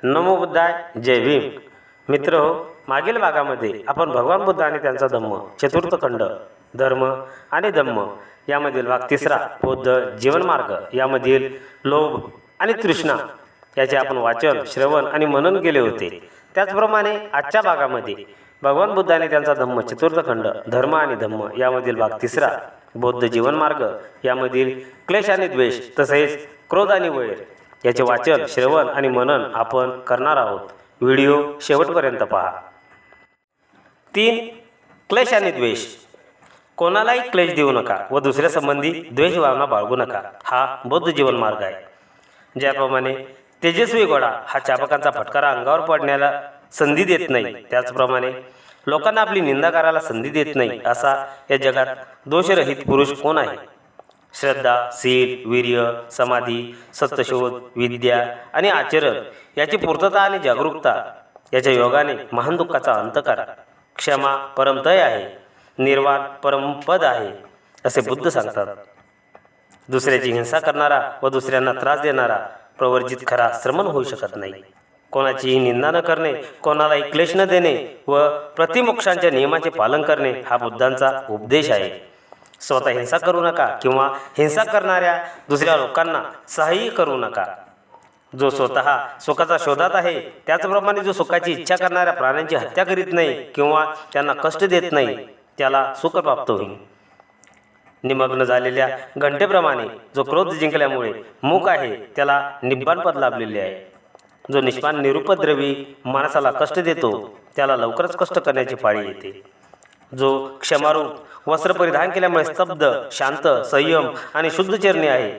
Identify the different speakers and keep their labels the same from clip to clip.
Speaker 1: नमो बुद्धाय. जय भीम. मित्र हो, मागील भागामध्ये आपण भगवान बुद्ध आणि त्यांचा धम्म चतुर्थ खंड धर्म आणि धम्म यामधील भाग तिसरा बौद्ध जीवनमार्ग यामधील लोभ आणि तृष्णा याचे आपण वाचन, श्रवण आणि मनन केले होते. त्याचप्रमाणे आजच्या भागामध्ये भगवान बुद्ध आणि त्यांचा धम्म चतुर्थ खंड धर्म आणि धम्म यामधील भाग तिसरा बौद्ध जीवनमार्ग यामधील क्लेश आणि द्वेष तसेच क्रोध आणि वैर याचे वाचन, श्रवण आणि मनन आपण करणार आहोत. व्हिडिओ शेवटपर्यंत पहा. 3. क्लेश आणि द्वेष. कोणालाही क्लेश देऊ नका व दुसऱ्या संबंधी द्वेष भावना बाळगू नका. हा बौद्ध जीवनमार्ग आहे. ज्याप्रमाणे तेजस्वी घोडा हा चाबकांचा फटकारा अंगावर पडण्याला संधी देत नाही, त्याचप्रमाणे लोकांना आपली निंदा करायला संधी देत नाही असा या जगात दोषरहित पुरुष कोण आहे? श्रद्धा, शील, वीर्य, समाधी, सत्यशोध, विद्या आणि आचरण याची पूर्तता आणि जागरूकता याच्या योगाने महान दुःखाचा अंत करा. क्षमा परमतय आहे, निर्वाण परमपद आहे असे बुद्ध सांगतात. दुसऱ्याची हिंसा करणारा व दुसऱ्यांना त्रास देणारा प्रवर्जित खरा श्रमण होऊ शकत नाही. कोणाचीही निंदा न करणे, कोणालाही क्लेश न देणे व प्रतिमोक्षांच्या नियमाचे पालन करणे हा बुद्धांचा उपदेश आहे. स्वतः हिंसा करू नका किंवा हिंसा करणाऱ्या दुसऱ्या लोकांना सहाय्य करू नका. जो स्वतः सुखाचा शोधात आहे त्याचप्रमाणे जो सुखाची इच्छा करणाऱ्या प्राण्यांची हत्या करीत नाही किंवा त्यांना कष्ट देत नाही त्याला सुख प्राप्त होईल. निमग्न झालेल्या घंटेप्रमाणे जो क्रोध जिंकल्यामुळे मूक आहे त्याला निब्बाण पद लाभलेले आहे. जो निष्पान निरुपद्रवी माणसाला कष्ट देतो त्याला लवकरच कष्ट करण्याची पाळी येते. जो क्षमारूप वस्त्र परिधान केल्यामुळे स्तब्ध, शांत, संयम आणि शुद्धचरणी आहे,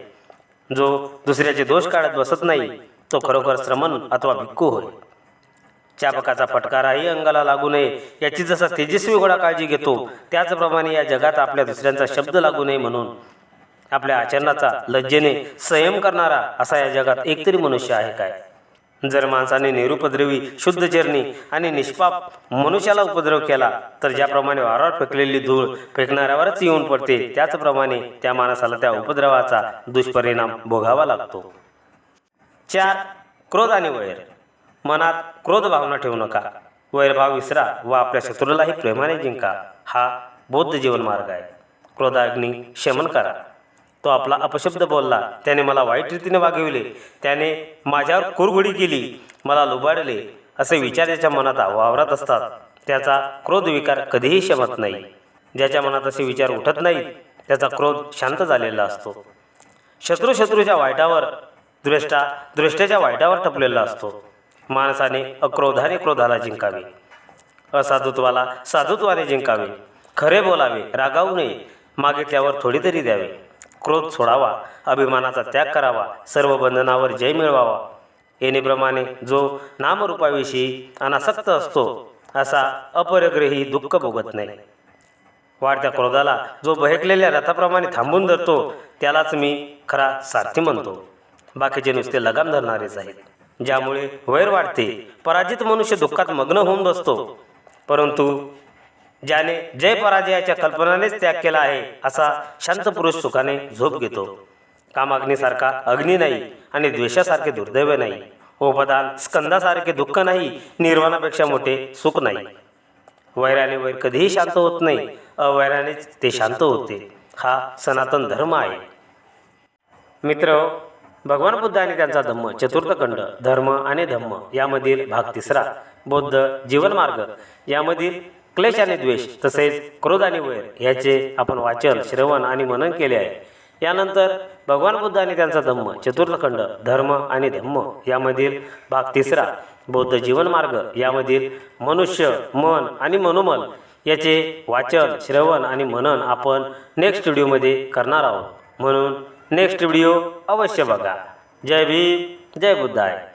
Speaker 1: जो दुसऱ्याचे दोष काढत बसत नाही तो खरोखर श्रमण अथवा भिक्खू होय. चाबकाचा फटकाराही अंगाला लागू नये याची जसा तेजस्वी घोडा काळजी घेतो त्याचप्रमाणे या जगात आपल्या दुसऱ्यांचा शब्द लागू नये म्हणून आपल्या आचरणाचा लज्जेने संयम करणारा असा या जगात एकतरी मनुष्य आहे काय? जर माणसाने निरुपद्रवी, शुद्धचरणी आणि निष्पाप मनुष्याला उपद्रव केला तर ज्याप्रमाणे वारावर फेकलेली धूळ फेकणाऱ्यावरच येऊन पडते त्याचप्रमाणे त्या माणसाला त्या उपद्रवाचा दुष्परिणाम भोगावा लागतो. 4. क्रोध आणि वैर. मनात क्रोध भावना ठेवू नका, वैरभाव विसरा व आपल्या शत्रूलाही प्रेमाने जिंका. हा बौद्ध जीवनमार्ग आहे. क्रोधाग्नी शमन करा. तो आपला अपशब्द बोलला, त्याने मला वाईट रीतीने वागविले, त्याने माझ्यावर कुरघोडी केली, मला लुबाडले असे विचार ज्याच्या मनात वावरत असतात त्याचा क्रोध विकार कधीही शमत नाही. ज्याच्या मनात असे विचार उठत नाहीत त्याचा क्रोध शांत झालेला असतो. शत्रूच्या वाईटावर दृष्ट्याच्या वाईटावर टपलेला असतो. माणसाने अक्रोधाने क्रोधाला जिंकावे, असाधुत्वाला साधुत्वाने जिंकावे, खरे बोलावे, रागावू नये, मागितल्यावर थोडी तरी द्यावे, क्रोध सोडावा, अभिमानाचा त्याग करावा, सर्व बंधनावर जय मिळवावा. येणेप्रमाणे जो नामरूपाविषयी अनासक्त असतो असा अपरिग्रही दुःख भोगत नाही. वाढत्या क्रोधाला जो बहकलेल्या रथाप्रमाणे थांबून धरतो त्यालाच मी खरा सारथी म्हणतो. बाकीचे नुसते लगाम धरणारेच आहेत. ज्यामुळे वैर वाढते. पराजित मनुष्य दुःखात मग्न होऊन बसतो, परंतु ज्याने जय पराजयाच्या कल्पनानेच त्याग केला आहे असा शांत पुरुष सुखाने झोप घेतो. कामाग्नीसारखा अग्नी नाही आणि द्वेषासारखे दुर्दैव नाही. उपदान स्कंदासारखे दुःख नाही, निर्वाणापेक्षा मोठे सुख नाही. वैराने वैर कधीही शांत होत नाही, अवैरानेच ते शांत होते. हा सनातन धर्म आहे. मित्र, भगवान बुद्ध आणि त्यांचा धम्म चतुर्थ खंड धर्म आणि धम्म यामधील भाग तिसरा बौद्ध जीवनमार्ग यामधील क्लेश आणि द्वेष तसेच क्रोध आणि वैर याचे आपण वाचन, श्रवण आणि मनन केले आहे. यानंतर भगवान बुद्ध आणि त्यांचा धम्म चतुर्थ खंड धर्म आणि धम्म यामधील भाग तिसरा बौद्ध जीवनमार्ग यामधील मनुष्य, मन आणि मनोमल याचे वाचन, श्रवण आणि मनन आपण नेक्स्ट व्हिडिओमध्ये करणार आहोत. म्हणून नेक्स्ट व्हिडिओ अवश्य बघा. जय भीम, जय बुद्धाय.